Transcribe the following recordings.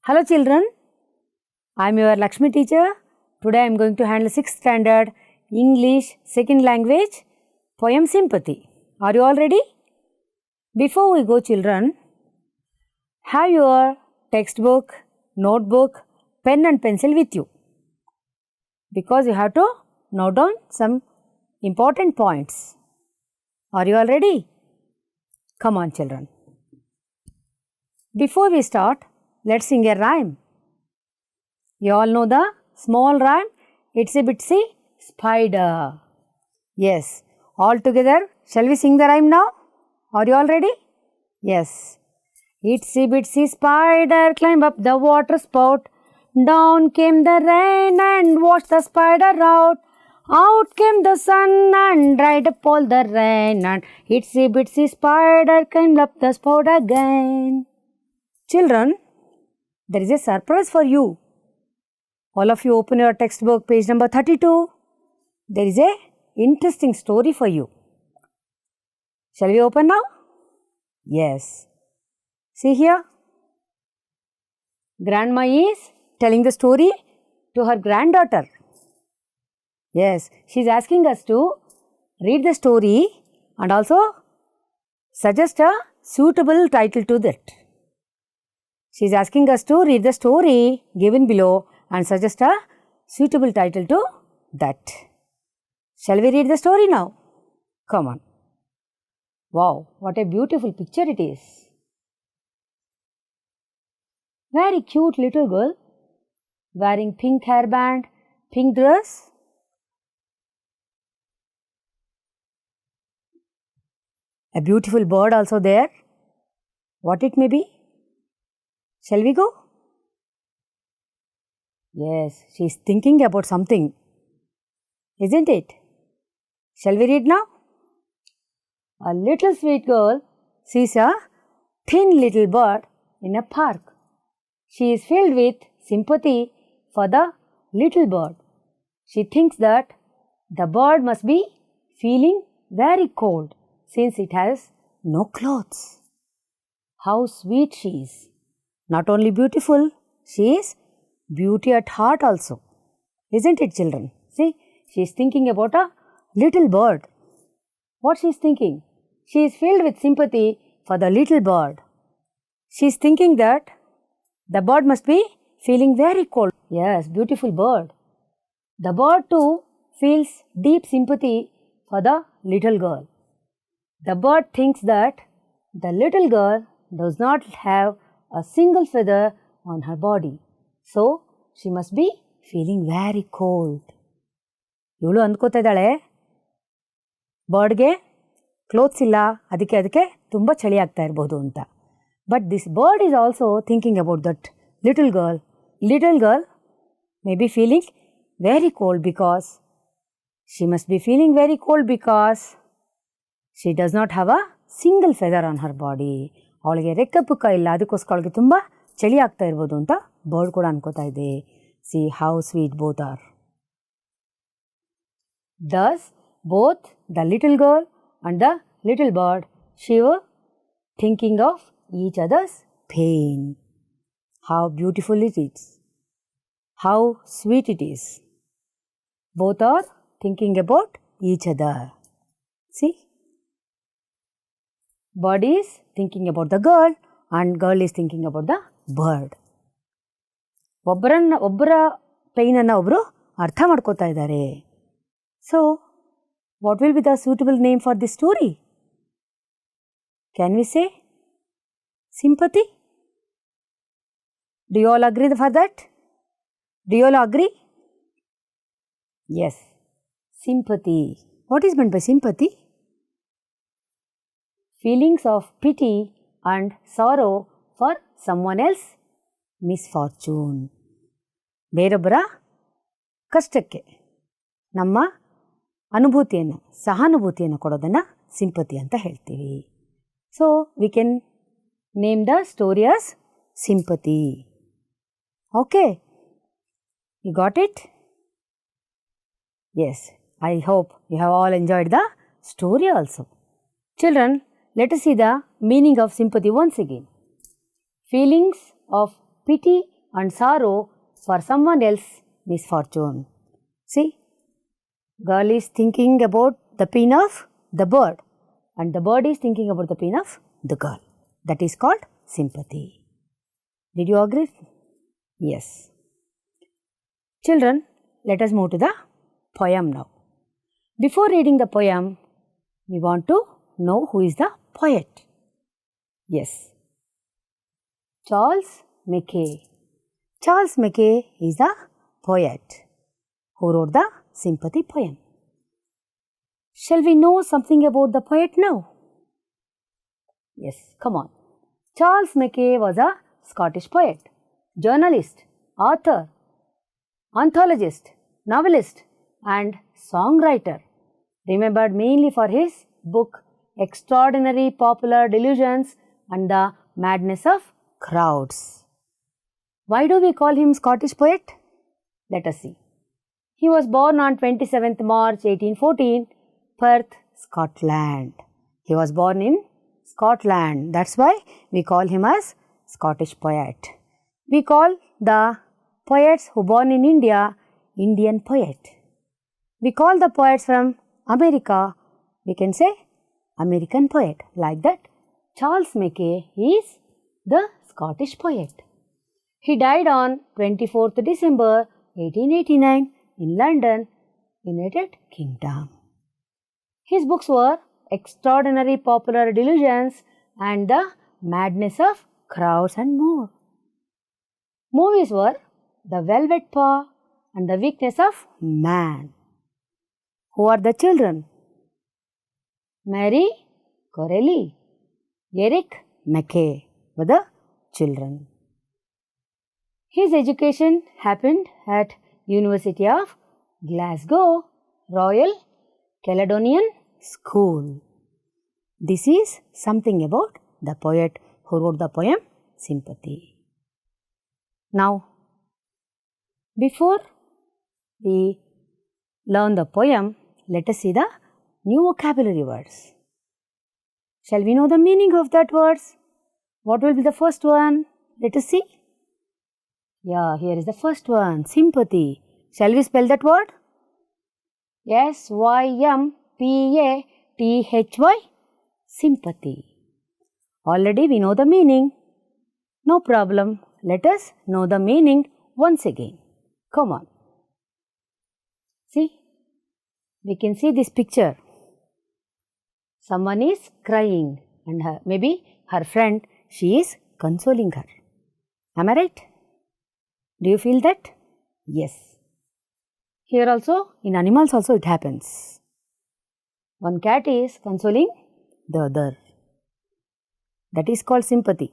Hello children, I am your Lakshmi teacher. Today I am going to handle 6th standard English second language poem Sympathy. Are you all ready? Before we go children, have your textbook, notebook, pen and pencil with you because you have to note down some important points. Are you all ready? Come on children. Before we start, let's sing a rhyme. You all know the small rhyme, Itsy Bitsy Spider. Yes, all together, shall we sing the rhyme now? Are you all ready? Yes. Itsy Bitsy Spider climbed up the water spout. Down came the rain and washed the spider out. Out came the sun and dried up all the rain. And Itsy Bitsy Spider climbed up the spout again. Children, there is a surprise for you. All of you open your textbook, page number 32. There is a interesting story for you. Shall we open now? Yes. See here. Grandma is telling the story to her granddaughter. Yes, she is asking us to read the story and also suggest a suitable title to that. She is asking us to read the story given below and suggest a suitable title to that. Shall we read the story now? Come on. Wow, what a beautiful picture it is. Very cute little girl wearing pink hairband, pink dress. A beautiful bird also there. What it may be? Shall we go? Yes, she is thinking about something, isn't it? Shall we read now? A little sweet girl sees a thin little bird in a park. She is filled with sympathy for the little bird. She thinks that the bird must be feeling very cold since it has no clothes. How sweet she is! Not only beautiful, she is beauty at heart also. Isn't it children? See, she is thinking about a little bird. What she is thinking? She is filled with sympathy for the little bird. She is thinking that the bird must be feeling very cold. Yes, beautiful bird. The bird too feels deep sympathy for the little girl. The bird thinks that the little girl does not have a single feather on her body. So, she must be feeling very cold. ಇವಳು ಅಂದ್ಕೋತಾ ಇದ್ದಾಳೆ ಬರ್ಡ್ಗೆ clothes ಇಲ್ಲ, ಅದಕ್ಕೆ ತುಂಬ ಚಳಿ ಆಗ್ತಾ ಇರ್ಬೋದು ಅಂತ. But this bird is also thinking about that little girl. Little girl may be feeling very cold because she must be feeling very cold because she does not have a single feather on her body. ಅವಳಿಗೆ ರೆಕ್ಕೆ ಪುಕ್ಕ ಇಲ್ಲ, ಅದಕ್ಕೋಸ್ಕರ ಅವಳಿಗೆ ತುಂಬ ಚಳಿ ಆಗ್ತಾ ಇರ್ಬೋದು ಅಂತ ಬರ್ಡ್ ಕೂಡ ಅನ್ಕೋತಾ ಇದೆ. C how sweet both are. Thus, both the little girl and the little bird shiver, thinking of each other's pain. How beautiful it is. How sweet it is. Both are thinking about each other. See? Bird is thinking about the girl and girl is thinking about the bird. ಒಬ್ಬರ ಪೈನನ್ನು ಒಬ್ಬರು ಅರ್ಥ ಮಾಡ್ಕೋತಾ ಇದ್ದಾರೆ. So, what will be the suitable name for this story? Can we say sympathy? Do you all agree for that? Do you all agree? Yes, sympathy. What is meant by sympathy? Feelings of pity and sorrow for someone else misfortune. ಬೇರೊಬ್ಬರ ಕಷ್ಟಕ್ಕೆ ನಮ್ಮ ಅನುಭೂತಿಯನ್ನು, ಸಹಾನುಭೂತಿಯನ್ನು ಕೊಡೋದನ್ನು sympathy ಅಂತ ಹೇಳ್ತೀವಿ. So we can name the story as sympathy. Okay, you got it? Yes, I hope you have all enjoyed the story also. Children, let us see the meaning of sympathy once again. Feelings of pity and sorrow for someone else's misfortune. See, girl is thinking about the pain of the bird and the bird is thinking about the pain of the girl. That is called sympathy. Did you agree? Yes. Children, let us move to the poem now. Before reading the poem, we want to know who is the poet. Yes. Charles Mackay. Charles Mackay is the poet who wrote the sympathy poem. Shall we know something about the poet now? Yes, come on. Charles Mackay was a Scottish poet, journalist, author, anthologist, novelist and songwriter, remembered mainly for his book Extraordinary Popular Delusions and the Madness of Crowds. Why do we call him Scottish poet? Let us see. He was born on 27th March 1814, Perth, Scotland. He was born in Scotland. That's why we call him as Scottish poet. We call the poets who born in India, Indian poet. We call the poets from America, we can say American poet. Like that, Charles Mackay is the Scottish poet. He died on 24th December 1889 in London, United Kingdom. His books were Extraordinary Popular Delusions and The Madness of Crowds and more. Movies were The Velvet Paw and The Weakness of Man. Who are the children? Mary Corelli, Eric Mackay were the children. His education happened at University of Glasgow, Royal Caledonian School. This is something about the poet who wrote the poem Sympathy. Now, before we learn the poem, let us see the new vocabulary words. Shall we know the meaning of that words? What will be the first one? Let us see. Yeah, here is the first one, sympathy. Shall we spell that word? S-Y-M-P-A-T-H-Y, sympathy. Already we know the meaning. No problem. Let us know the meaning once again. Come on. See, we can see this picture. Someone is crying and maybe her friend, she is consoling her. Am I right? Do you feel that? Yes. Here also, in animals also it happens. One cat is consoling the other. That is called sympathy.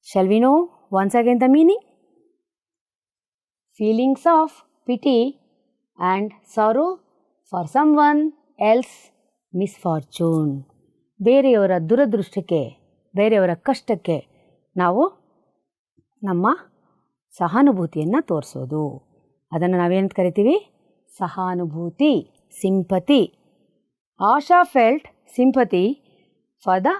Shall we know once again the meaning? Feelings of pity and sorrow for someone else misfortune. ಬೇರೆಯವರ ದುರದೃಷ್ಟಕ್ಕೆ, ಬೇರೆಯವರ ಕಷ್ಟಕ್ಕೆ ನಾವು ನಮ್ಮ ಸಹಾನುಭೂತಿಯನ್ನು ತೋರಿಸೋದು. ಅದನ್ನು ನಾವೇನಂತ ಕರಿತೀವಿ? ಸಹಾನುಭೂತಿ, sympathy. Asha felt sympathy for the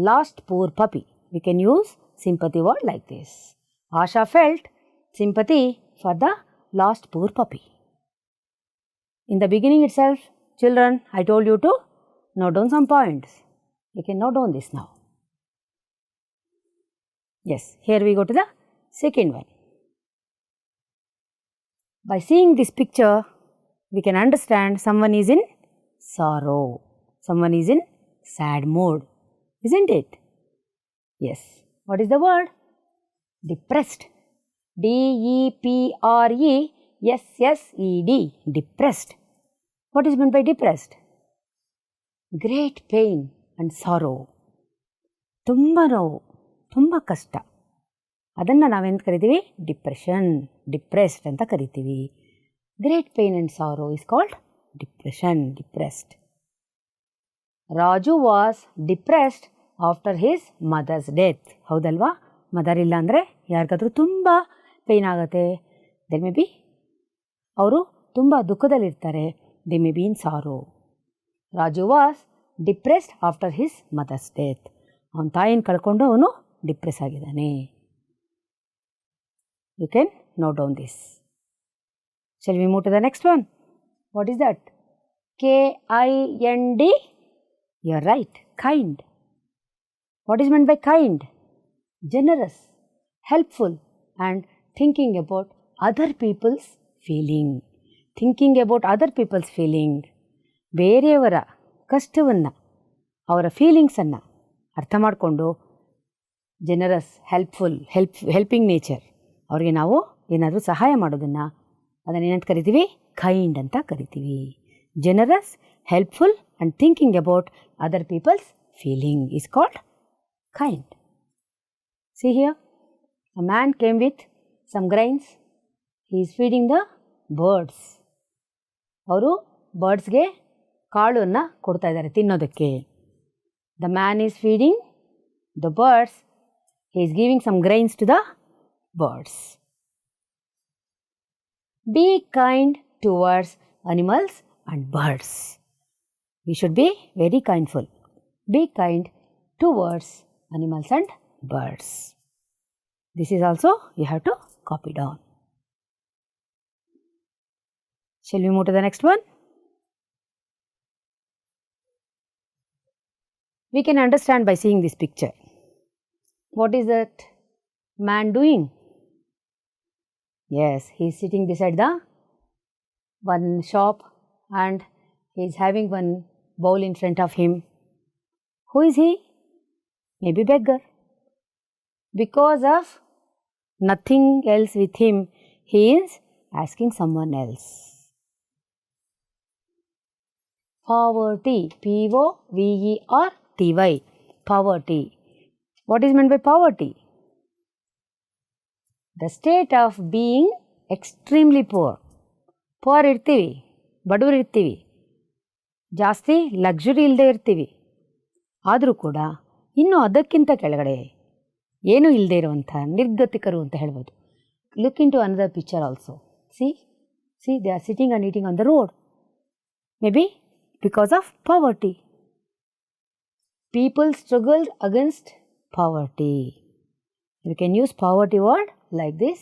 lost poor puppy. We can use sympathy word like this. Asha felt sympathy for the lost poor puppy. In the beginning itself, children, I told you to note down some points. You can note down this now. Yes, here we go to the second one. By seeing this picture, we can understand someone is in sorrow. Someone is in sad mood. Isn't it? Yes. What is the word? Depressed. D-E-P-R-E-S-S-E-D. Depressed. What is meant by depressed? Great pain and sorrow. ತುಂಬ ನೋವು, ತುಂಬ ಕಷ್ಟ. ಅದನ್ನು ನಾವೇನು ಕರಿತೀವಿ? Depression, depressed ಅಂತ ಕರಿತೀವಿ. Great pain and sorrow is called depression, depressed. Raju was depressed after his mother's death. ಹೌದಲ್ವಾ? ಮದರ್ ಇಲ್ಲ ಅಂದರೆ ಯಾರಿಗಾದ್ರೂ ತುಂಬ ಪೇನ್ ಆಗುತ್ತೆ. ದೆ ಮೇ ಬಿ ಅವರು ತುಂಬ ದುಃಖದಲ್ಲಿರ್ತಾರೆ. They may be in sorrow. Raju was depressed after his mother's death. ಅವನ ತಾಯಿನ ಕಳ್ಕೊಂಡು ಅವನು ಡಿಪ್ರೆಸ್ ಆಗಿದ್ದಾನೆ. You can note down this. Shall we move to the next one? What is that? K-I-N-D? You are right, kind. What is meant by kind? Generous, helpful, and thinking about other people's feeling. Thinking about other people's feeling. ಬೇರೆಯವರ ಕಷ್ಟವನ್ನು, ಅವರ ಫೀಲಿಂಗ್ಸನ್ನು ಅರ್ಥ ಮಾಡಿಕೊಂಡು generous, helping nature, ಅವ್ರಿಗೆ ನಾವು ಏನಾದರೂ ಸಹಾಯ ಮಾಡೋದನ್ನು ಅದನ್ನು ಏನಂತ ಕರಿತೀವಿ? ಕೈಂಡ್ ಅಂತ ಕರಿತೀವಿ. Generous, helpful and thinking about other people's feeling is called kind. See here, a man came with some grains. He is feeding the birds. ಅವರು ಬರ್ಡ್ಸ್ಗೆ ಕಾಳನ್ನು ಕೊಡ್ತಾ ಇದ್ದಾರೆ ತಿನ್ನೋದಕ್ಕೆ. The man is feeding the birds. He is giving some grains to the birds. Be kind towards animals and birds. We should be very kindful. Be kind towards animals and birds. This is also you have to copy down. Shall we move to the next one? We can understand by seeing this picture. What is that man doing? Yes, he is sitting beside the one shop and he is having one bowl in front of him. Who is he? Maybe beggar. Because of nothing else with him, he is asking someone else. Poverty, P-O-V-E-R-T-Y, poverty. What is meant by poverty? The state of being extremely poor. Poor ಇರ್ತೀವಿ, ಬಡವರು ಇರ್ತೀವಿ, ಜಾಸ್ತಿ luxury ಇಲ್ಲದೆ ಇರ್ತೀವಿ. ಆದರೂ ಕೂಡ ಇನ್ನೂ ಅದಕ್ಕಿಂತ ಕೆಳಗಡೆ ಏನೂ ಇಲ್ಲದೆ ಇರುವಂಥ ನಿರ್ಗತಿಕರು ಅಂತ ಹೇಳ್ಬೋದು. Look into another picture also. See they are sitting and eating on the road. Maybe because of poverty. People struggled against poverty. We can use poverty word like this.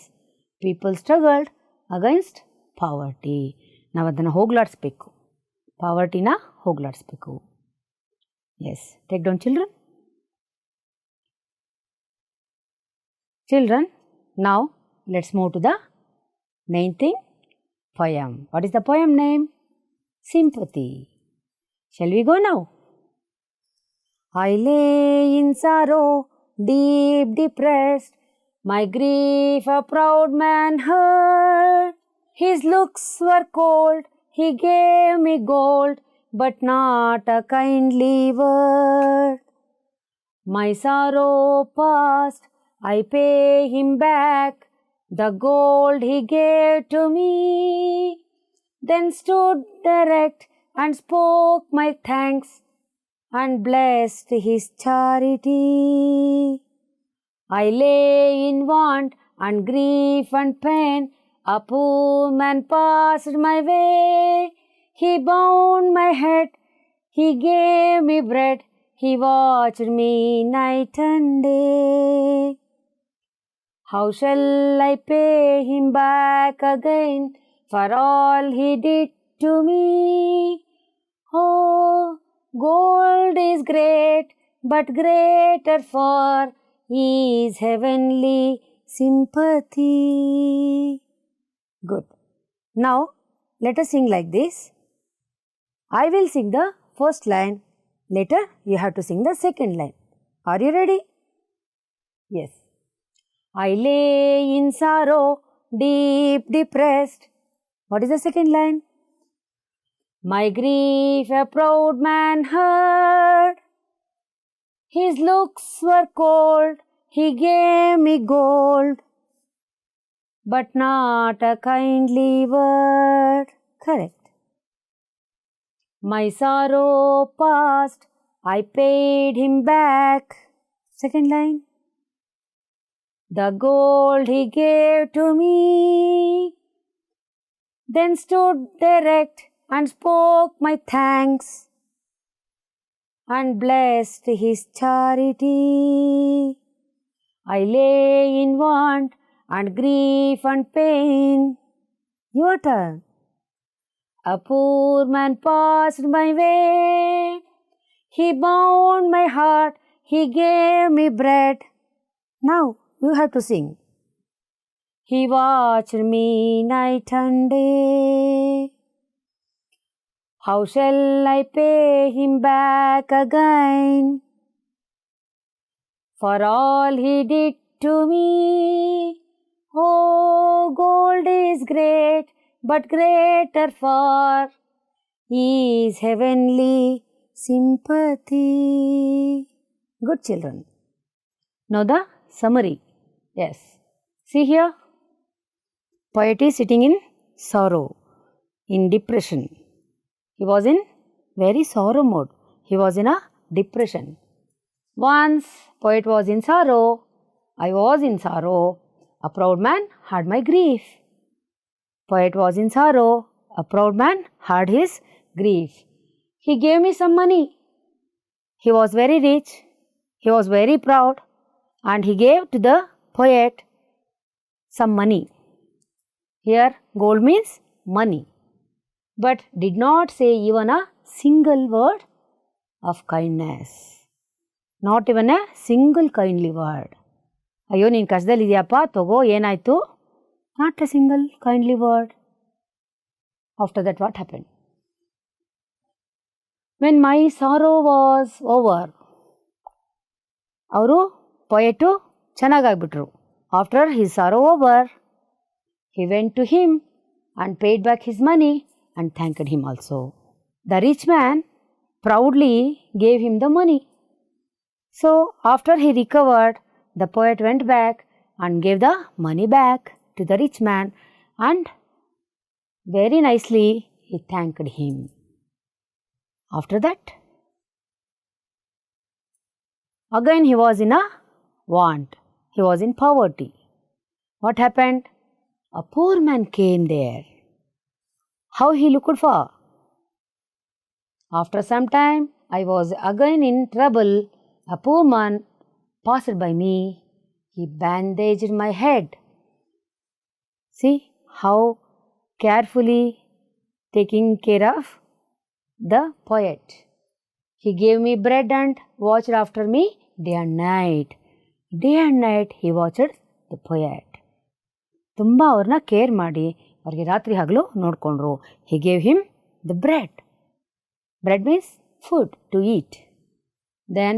People struggled against poverty. ನಾವು ಅದನ್ನು ಹೋಗಲಾಡಿಸ್ಬೇಕು. ಪಾವರ್ಟಿನ ಹೋಗಲಾಡಿಸ್ಬೇಕು. Yes, take down children. Children, now let's move to the main thing, poem. What is the poem name? Sympathy. Shall we go now? I lay in sorrow, deep depressed, my grief a proud man heard. His looks were cold, he gave me gold, but not a kindly word. My sorrow past, I pay him back the gold he gave to me. Then stood erect and spoke my thanks and blessed his charity. I lay in want and grief and pain, a poor man passed my way. He bound my head, he gave me bread, he watched me night and day. How shall I pay him back again for all he did to me? Oh, gold is great, but greater far is heavenly sympathy. Good. Now, let us sing like this. I will sing the first line. Later, you have to sing the second line. Are you ready? Yes. I lay in sorrow, deep depressed. What is the second line? My grief a proud man heard. His looks were cold, he gave me gold, but not a kindly word. Correct. My sorrow past, I paid him back. Second line. The gold he gave to me. Then stood erect and spoke my thanks and blessed his charity. I lay in want and grief and pain. Your turn. A poor man passed my way. He bound my heart. He gave me bread. Now you have to sing. He watched me night and day. How shall I pay him back again for all he did to me? Oh, gold is great, but greater far is heavenly sympathy. Good children. Now the summary. Yes. See here. Poet is sitting in sorrow, in depression. He was in very sorrow mode. He was in a depression. Once poet was in sorrow. I was in sorrow. A proud man had my grief. Poet was in sorrow. A proud man had his grief. He gave me some money. He was very rich. He was very proud. And he gave to the poet some money. Here gold means money. But did not say even a single word of kindness. Not even a single kindly word. ಅಯ್ಯೋ ನೀನು ಕಷ್ಟದಲ್ಲಿದೆಯಪ್ಪ ತಗೋ ಏನಾಯಿತು? Not a single kindly word. After that what happened? When my sorrow was over, ಅವರು ಪೊಯೆಟು ಚೆನ್ನಾಗಾಗ್ಬಿಟ್ರು. After his sorrow over, he went to him and paid back his money and thanked him also. The rich man proudly gave him the money. So after he recovered, the poet went back and gave the money back to the rich man and very nicely he thanked him. After that, again he was in a want. He was in poverty. What happened? A poor man came there. How he looked for? After some time, I was again in trouble. A poor man passed by me. He bandaged my head. See how carefully taking care of the poet. He gave me bread and watched after me day and night. Day and night he watched the poet. ತುಂಬ ಅವ್ರನ್ನ care ಮಾಡಿ ಅವ್ರಿಗೆ ರಾತ್ರಿ ಹಗಲು ನೋಡಿಕೊಂಡ್ರು. He gave him the bread. Bread means food to eat. Then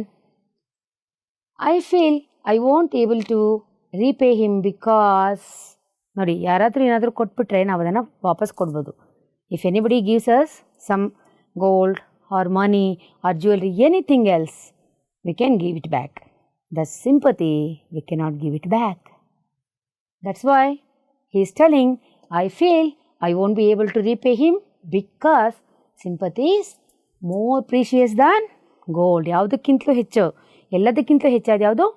I feel I won't able to repay him because ನೋಡಿ ಯಾರಾದರೂ ಏನಾದರೂ ಕೊಟ್ಬಿಟ್ರೆ ನಾವು ಅದನ್ನು ವಾಪಸ್ ಕೊಡ್ಬೋದು. If anybody gives us some gold or money or jewelry, anything else, we can give it back. The sympathy, we cannot give it back. That's why he is telling, I feel I won't be able to repay him because sympathy is more precious than gold. ಯಾವುದಕ್ಕಿಂತಲೂ ಹೆಚ್ಚು, ಎಲ್ಲದಕ್ಕಿಂತಲೂ ಹೆಚ್ಚಾದ ಯಾವುದು?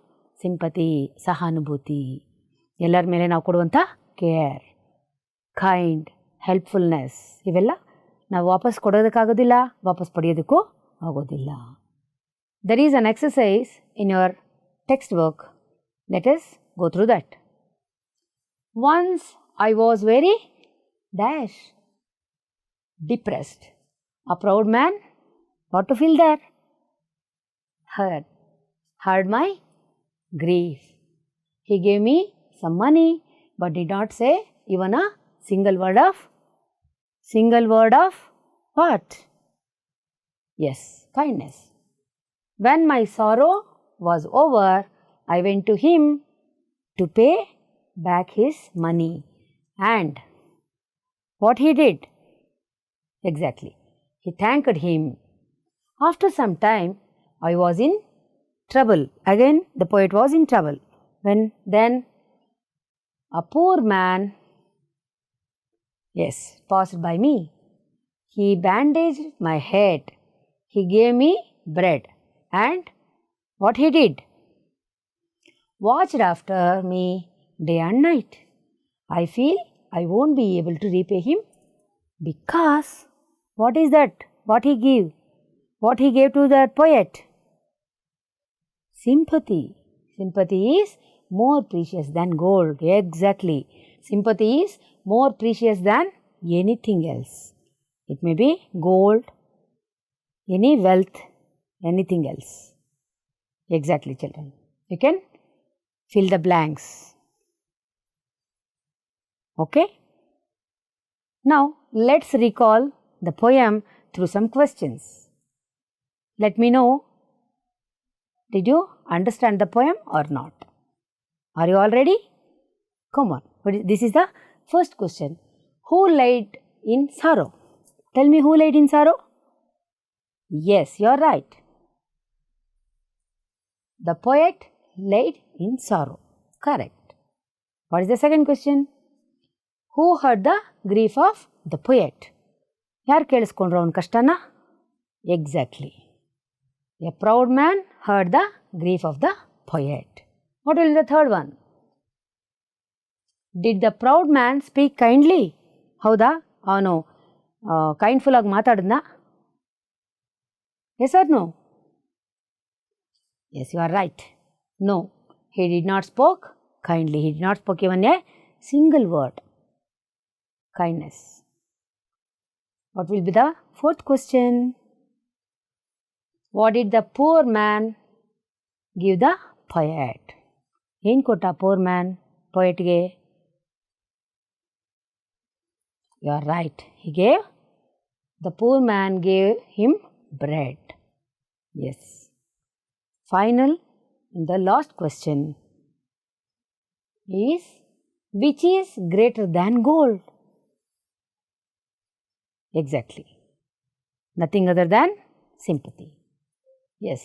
Sympathy, ಸಹಾನುಭೂತಿ. ಎಲ್ಲರ ಮೇಲೆ ನಾವು ಕೊಡುವಂಥ care, kind, ಹೆಲ್ಪ್ಫುಲ್ನೆಸ್, ಇವೆಲ್ಲ ನಾವು ವಾಪಸ್ ಕೊಡೋದಕ್ಕಾಗೋದಿಲ್ಲ, ವಾಪಸ್ ಪಡೆಯೋದಕ್ಕೂ ಆಗೋದಿಲ್ಲ. There is an exercise in your textbook. Let us go through that. Once I was very depressed. A proud man, what to feel there? Heard my grief. He gave me some money but did not say even a single word of what? Yes, kindness. When my sorrow was over, I went to him to pay back his money. And what he did? Exactly. He thanked him. After some time, I was in trouble. Again, the poet was in trouble. Then a poor man, yes, passed by me. He bandaged my head. He gave me bread. And what he did? Watched after me day and night. I feel I won't be able to repay him because what is that? What he gave? What he gave to that poet? Sympathy. Sympathy is more precious than gold. Exactly. Sympathy is more precious than anything else. It may be gold, any wealth, anything else. Exactly, children. You can fill the blanks. Okay? Now, let's recall the poem through some questions. Let me know, did you understand the poem or not? Are you all ready? Come on. This is the first question. Who laid in sorrow? Tell me, who laid in sorrow? Yes, you are right. The poet laid in sorrow. Correct. What is the second question? Who heard the grief of the poet? ಯಾರು ಕೇಳಿಸ್ಕೊಂಡ್ರು ಅವನ ಕಷ್ಟನ? Exactly. A proud man heard the grief of the poet. What will be the third one? Did the proud man speak kindly? ಹೌದಾ? ಅವನು ಕೈಂಡ್ಫುಲ್ ಆಗಿ ಮಾತಾಡಿದ್ನಾ? Yes or no? Yes, you are right. No, he did not spoke kindly. He did not spoke even a single word. Kindness. What will be the fourth question? What did the poor man give the poet? ಏನು ಕೊಟ್ಟ poor man poetಗೆ? You are right. The poor man gave him bread. Yes. Final, the last question is, which is greater than gold? Exactly. Nothing other than sympathy. Yes,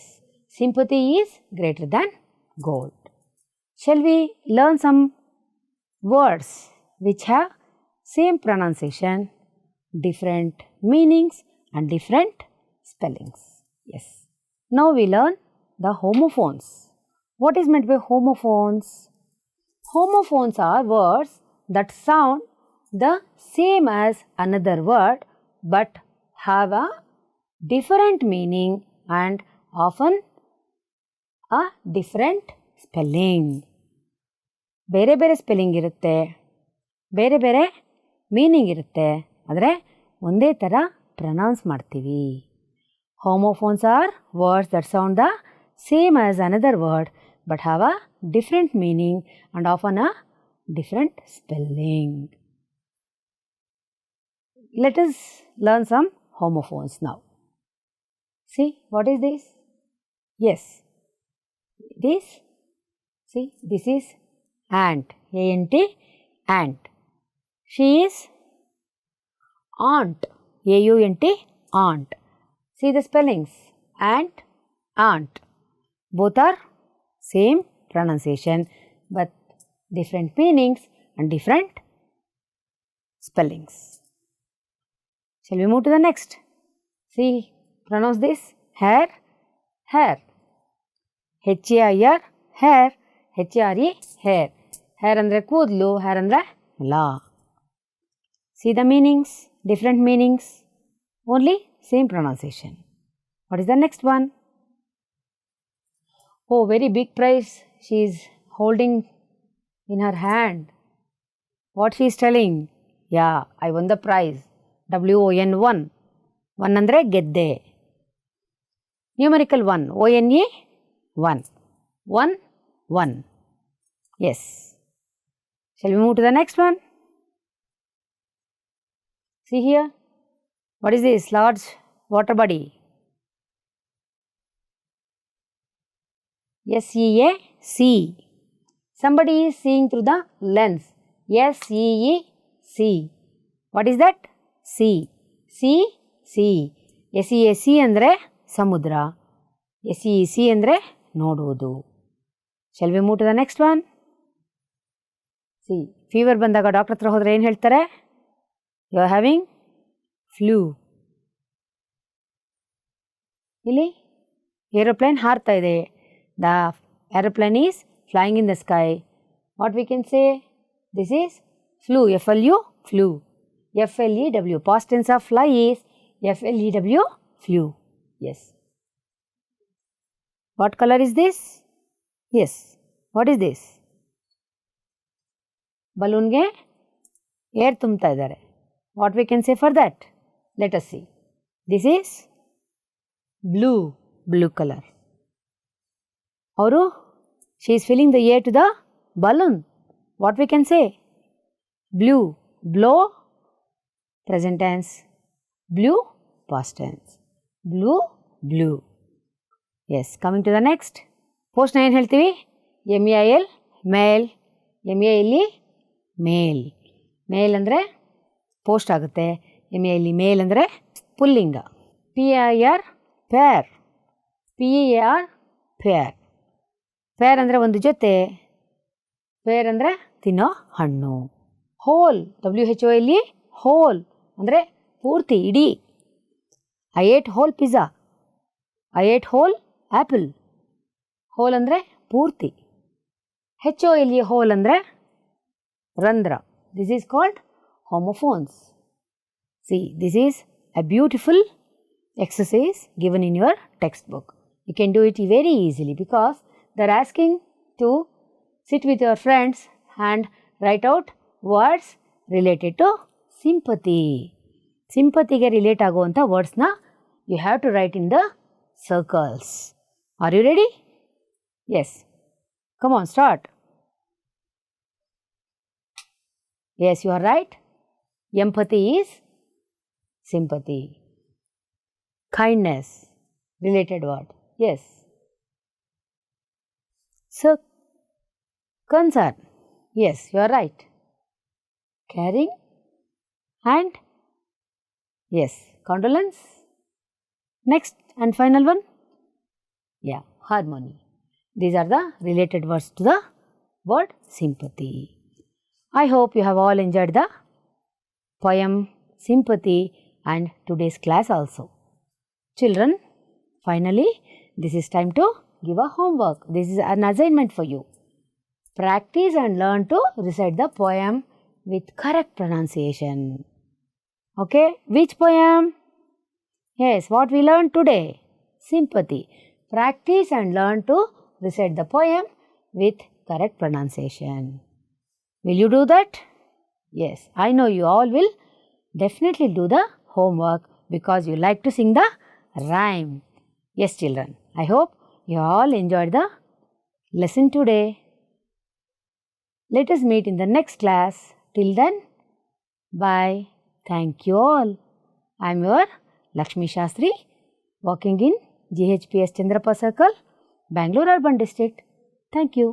sympathy is greater than gold. Shall we learn some words which have same pronunciation, different meanings and different spellings? Yes. Now we learn the homophones. What is meant by homophones? Homophones are words that sound the same as another word but have a different meaning and often a different spelling. ಬೇರೆ ಬೇರೆ spelling ಇರುತ್ತೆ, ಬೇರೆ ಬೇರೆ meaning ಇರುತ್ತೆ, ಆದರೆ ಒಂದೇ ಥರ pronouns ಮಾಡ್ತೀವಿ. Homophones are words that sound the same as another word but have a different meaning and often a different spelling. Let us learn some homophones now. See, what is this? Yes, this, see, this is ant, A-N-T, ant. She is aunt, A-U-N-T, aunt. See the spellings, ant, aunt. Both are same pronunciation but different meanings and different spellings. Shall we move to the next? See, pronounce this, hair, hair. H-A-I-R, hair, H-A-R-E, hair. Hair andre ಕೂದಲು, hair andre la. See the meanings, different meanings, only same pronunciation. What is the next one? Oh, very big prize she is holding in her hand. What she is telling? Yeah, I won the prize. W-O-N, won. One andre ಗೆದ್ದೆ. Numerical 1, O-N-E, 1. 1, 1. Yes. Shall we move to the next one? See here. What is this large water body? S-E-A-C. Somebody is seeing through the lens. S-E-E-C. What is that? Sea. Sea, sea. S-E-A-C ಅಂದರೆ ಸಮುದ್ರ. S-E-E-C ಅಂದರೆ ನೋಡುವುದು. Shall we move to the next one? See, fever ಬಂದಾಗ doctor ಹತ್ರ ಹೋದರೆ ಏನು ಹೇಳ್ತಾರೆ? You are having flu. ಇಲ್ಲಿ ಏರೋಪ್ಲೇನ್ ಹಾರ್ತಾ ಇದೆ. The aeroplane is flying in the sky. What we can say? This is flew, F-L-U, flew. F-L-E-W, past tense of fly is F-L-E-W, flew. Yes. What color is this? Yes. What is this? ಬಲೂನ್ಗೆ air ತುಂಬ್ತಾ ಇದ್ದಾರೆ. What we can say for that? Let us see. This is blue colour. ಅವರು she is filling the air to the balloon. What we can say? Blew. Blow present tense, blew past tense. Blew. Yes, coming to the next. ಪೋಸ್ಟ್ನ ಏನು ಹೇಳ್ತೀವಿ? MEIL ಮೇಲ್. MEIL ಮೇಲ್. ಮೇಲ್ ಅಂದರೆ post ಆಗುತ್ತೆ. MEIL ಮೇಲ್ ಅಂದರೆ ಪುಲ್ಲಿಂಗ. PAIR pair. PEAR pear. Pair ಅಂದರೆ ಒಂದು ಜೊತೆ. ಪೇರ್ ಅಂದರೆ ತಿನ್ನೋ ಹಣ್ಣು. ಹೋಲ್. WHOL ಹೋಲ್ ಅಂದರೆ ಪೂರ್ತಿ, ಇಡೀ. I ate whole pizza. I ate whole apple. Whole ಅಂದರೆ ಪೂರ್ತಿ. HOLE ಹೋಲ್ ಅಂದರೆ ರಂಧ್ರ. This is called homophones. See, this is a beautiful exercise given in your textbook. You can do it very easily because they are asking to sit with your friends and write out words related to sympathy. ಸಿಂಪತಿಗೆ relate ಆಗುವಂಥ ವರ್ಡ್ಸ್ನ you have to write in the circles. Are you ready? Yes, come on, start. Yes, you are right. Empathy is sympathy. Kindness, related word. Yes. So, concern. Yes, you are right. Caring and yes, condolence. Next and final one. Yeah, harmony. These are the related words to the word sympathy. I hope you have all enjoyed the poem Sympathy and today's class also. Children, finally, this is time to give a homework. This is an assignment for you. Practice and learn to recite the poem with correct pronunciation. Okay, which poem? Yes, what we learned today? Sympathy. Practice and learn to recite the poem with correct pronunciation. Will you do that? Yes, I know you all will definitely do the homework because you like to sing the rhyme. Yes, children, I hope you all enjoyed the lesson today. Let us meet in the next class. Till then, bye. Thank you all. I am your Lakshmi Shastri, working in GHPS Chandrappa Circle, Bangalore Urban District. Thank you.